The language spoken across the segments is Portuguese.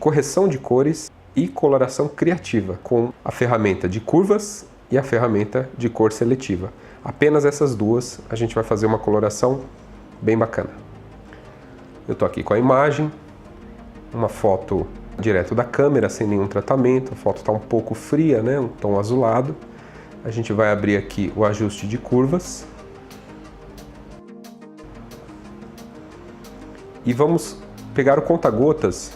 correção de cores e coloração criativa com a ferramenta de curvas e a ferramenta de cor seletiva. Apenas essas duas a gente vai fazer uma coloração bem bacana. Eu estou aqui com a imagem, uma foto direto da câmera, sem nenhum tratamento. A foto está um pouco fria, né? Um tom azulado. A gente vai abrir aqui o ajuste de curvas. E vamos pegar o conta-gotas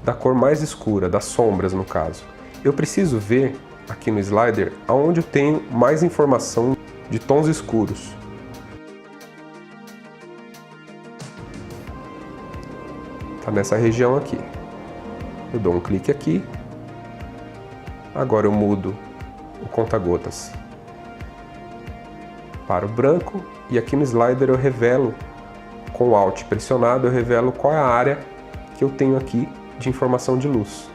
da cor mais escura, das sombras no caso. Eu preciso ver aqui no slider aonde eu tenho mais informação de tons escuros. Tá nessa região aqui. Eu dou um clique aqui. Agora eu mudo o conta-gotas para o branco e aqui no slider eu revelo, com o Alt pressionado, eu revelo qual é a área que eu tenho aqui de informação de luz.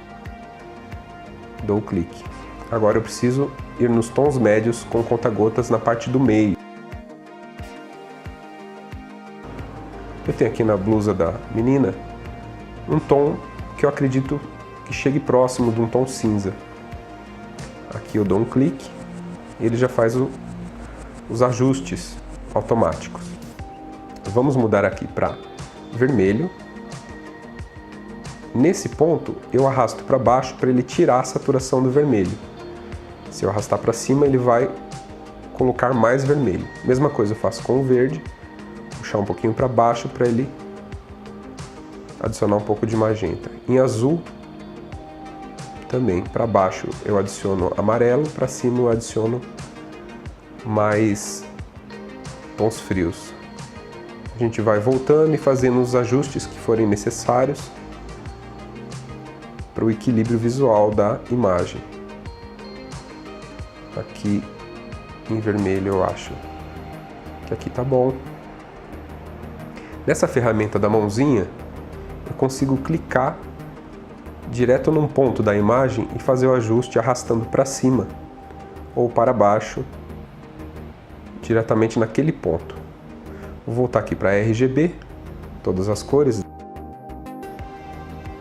Dou o clique. Agora eu preciso ir nos tons médios com conta-gotas na parte do meio. Eu tenho aqui na blusa da menina um tom que eu acredito que chegue próximo de um tom cinza. Aqui eu dou um clique e ele já faz os ajustes automáticos. Vamos mudar aqui para vermelho. Nesse ponto eu arrasto para baixo para ele tirar a saturação do vermelho. Se eu arrastar para cima ele vai colocar mais vermelho. Mesma coisa eu faço com o verde, puxar um pouquinho para baixo para ele adicionar um pouco de magenta. Em azul também, para baixo eu adiciono amarelo, para cima eu adiciono mais tons frios. A gente vai voltando e fazendo os ajustes que forem necessários para o equilíbrio visual da imagem. Aqui em vermelho eu acho que aqui tá bom. Nessa ferramenta da mãozinha eu consigo clicar direto num ponto da imagem e fazer o ajuste arrastando para cima ou para baixo diretamente naquele ponto. Vou voltar aqui para RGB, todas as cores,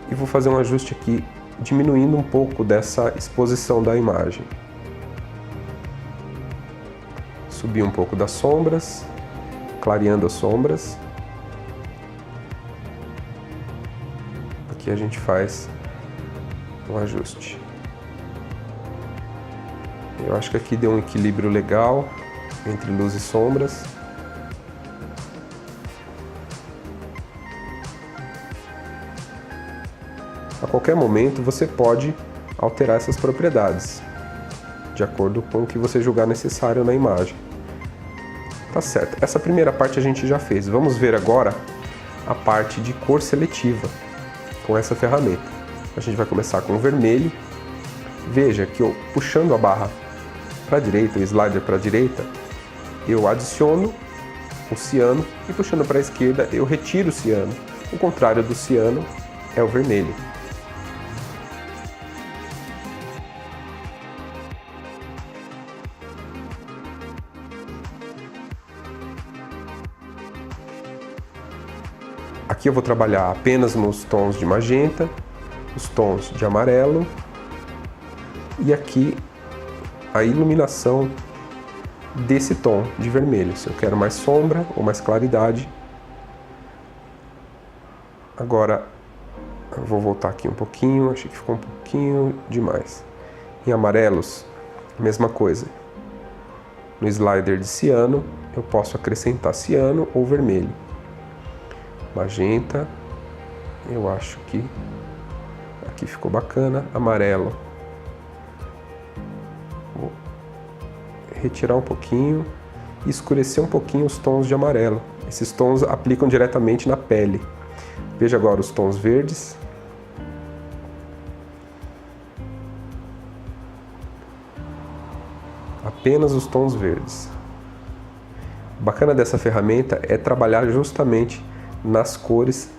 e vou fazer um ajuste aqui diminuindo um pouco dessa exposição da imagem. Subir um pouco das sombras, clareando as sombras. Aqui a gente faz um ajuste. Eu acho que aqui deu um equilíbrio legal entre luz e sombras. A qualquer momento você pode alterar essas propriedades, de acordo com o que você julgar necessário na imagem. Tá certo, essa primeira parte a gente já fez. Vamos ver agora a parte de cor seletiva com essa ferramenta. A gente vai começar com o vermelho. Veja que eu puxando a barra para a direita, o slider para a direita, eu adiciono o ciano e puxando para a esquerda eu retiro o ciano. O contrário do ciano é o vermelho. Aqui eu vou trabalhar apenas nos tons de magenta, os tons de amarelo e aqui a iluminação desse tom de vermelho, se eu quero mais sombra ou mais claridade. Agora eu vou voltar aqui um pouquinho, achei que ficou um pouquinho demais. Em amarelos, mesma coisa. No slider de ciano eu posso acrescentar ciano ou vermelho. Magenta, eu acho que aqui ficou bacana. Amarelo, vou retirar um pouquinho e escurecer um pouquinho os tons de amarelo. Esses tons aplicam diretamente na pele. Veja agora os tons verdes. Apenas os tons verdes. O bacana dessa ferramenta é trabalhar justamente nas cores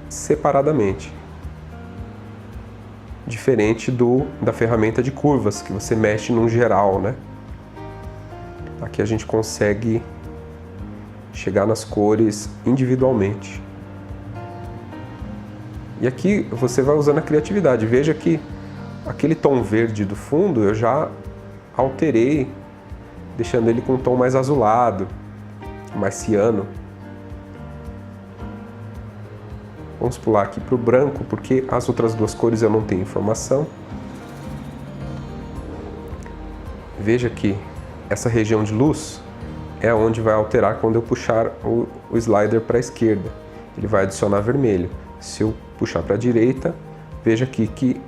separadamente. Diferente da ferramenta de curvas, que você mexe num geral, né? Aqui a gente consegue chegar nas cores individualmente. E aqui você vai usando a criatividade. Veja que aquele tom verde do fundo eu já alterei, deixando ele com um tom mais azulado, mais ciano. Vamos pular aqui para o branco, porque as outras duas cores eu não tenho informação. Veja que essa região de luz é onde vai alterar quando eu puxar o slider para a esquerda. Ele vai adicionar vermelho. Se eu puxar para a direita, veja aqui que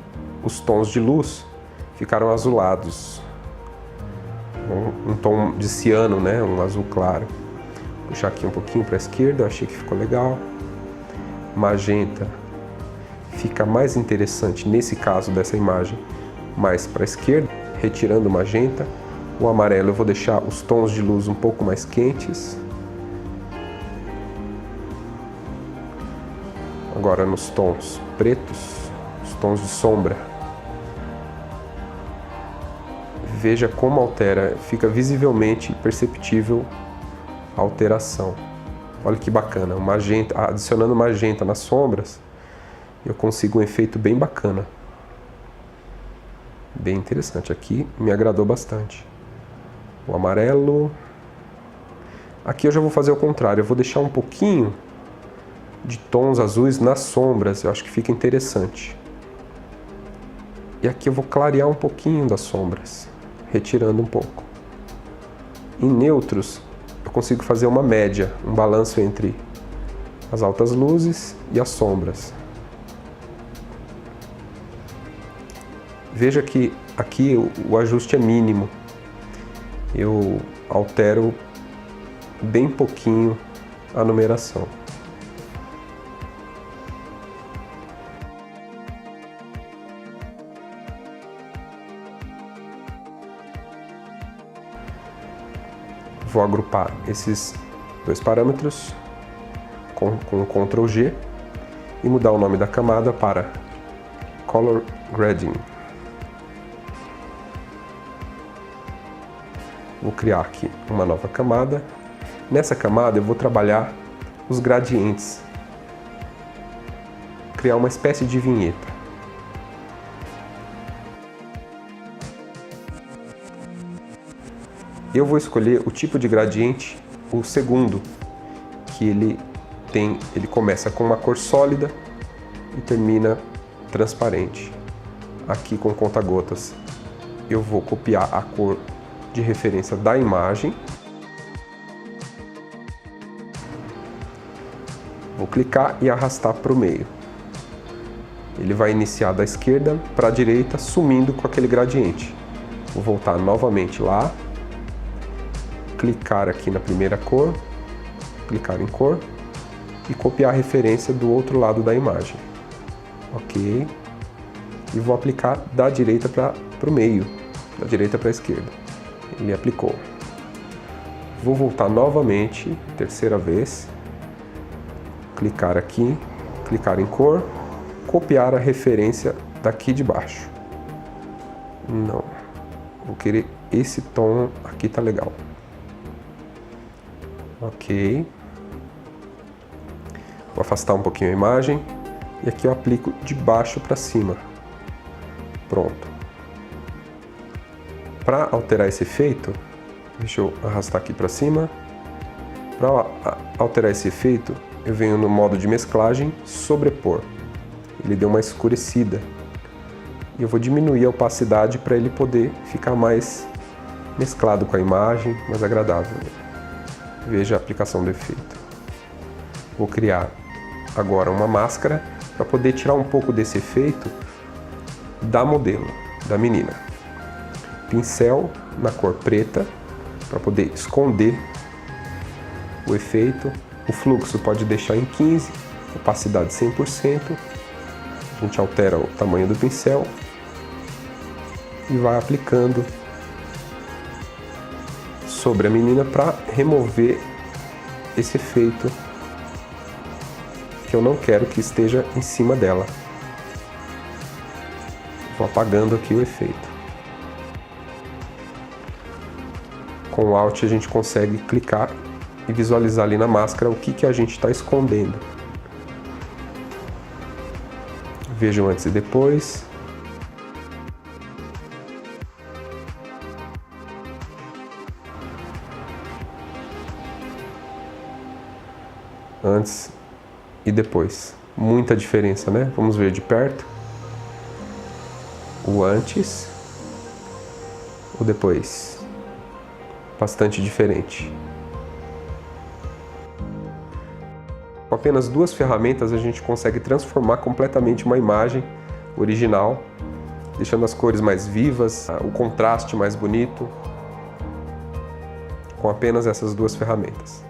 os tons de luz ficaram azulados. Um tom de ciano, né? Um azul claro. Vou puxar aqui um pouquinho para a esquerda, achei que ficou legal. Magenta fica mais interessante nesse caso dessa imagem, mais para a esquerda, retirando o magenta. O amarelo eu vou deixar os tons de luz um pouco mais quentes. Agora nos tons pretos, os tons de sombra. Veja como altera, fica visivelmente perceptível a alteração. Olha que bacana, o magenta, adicionando magenta nas sombras, eu consigo um efeito bem bacana. Bem interessante, aqui me agradou bastante. O amarelo. Aqui eu já vou fazer o contrário, eu vou deixar um pouquinho de tons azuis nas sombras, eu acho que fica interessante. E aqui eu vou clarear um pouquinho das sombras, retirando um pouco. Em neutros, eu consigo fazer uma média, um balanço entre as altas luzes e as sombras. Veja que aqui o ajuste é mínimo. Eu altero bem pouquinho a numeração. Vou agrupar esses dois parâmetros com Ctrl G e mudar o nome da camada para Color Grading. Vou criar aqui uma nova camada. Nessa camada eu vou trabalhar os gradientes, criar uma espécie de vinheta. Eu vou escolher o tipo de gradiente, o segundo, que ele começa com uma cor sólida e termina transparente. Aqui com conta-gotas eu vou copiar a cor de referência da imagem. Vou clicar e arrastar para o meio. Ele vai iniciar da esquerda para a direita, sumindo com aquele gradiente. Vou voltar novamente lá, clicar aqui na primeira cor, clicar em cor e copiar a referência do outro lado da imagem. Ok. E vou aplicar da direita para o meio, da direita para a esquerda. Ele aplicou. Vou voltar novamente, terceira vez, clicar aqui, clicar em cor, copiar a referência daqui de baixo. Não, vou querer esse tom aqui, tá legal. Ok. Vou afastar um pouquinho a imagem e aqui eu aplico de baixo para cima. Pronto. Para alterar esse efeito, deixa eu arrastar aqui para cima. Para alterar esse efeito, eu venho no modo de mesclagem, sobrepor. Ele deu uma escurecida. E eu vou diminuir a opacidade para ele poder ficar mais mesclado com a imagem, mais agradável. Veja a aplicação do efeito. Vou criar agora uma máscara para poder tirar um pouco desse efeito da modelo, da menina. Pincel na cor preta para poder esconder o efeito. O fluxo pode deixar em 15, opacidade 100%. A gente altera o tamanho do pincel e vai aplicando sobre a menina para remover esse efeito que eu não quero que esteja em cima dela. Vou apagando aqui o efeito. Com o Alt a gente consegue clicar e visualizar ali na máscara o que a gente está escondendo. Vejam antes e depois. Antes e depois. Muita diferença, né? Vamos ver de perto. O antes, o depois. Bastante diferente. Com apenas 2 ferramentas a gente consegue transformar completamente uma imagem original, deixando as cores mais vivas, o contraste mais bonito, com apenas essas 2 ferramentas.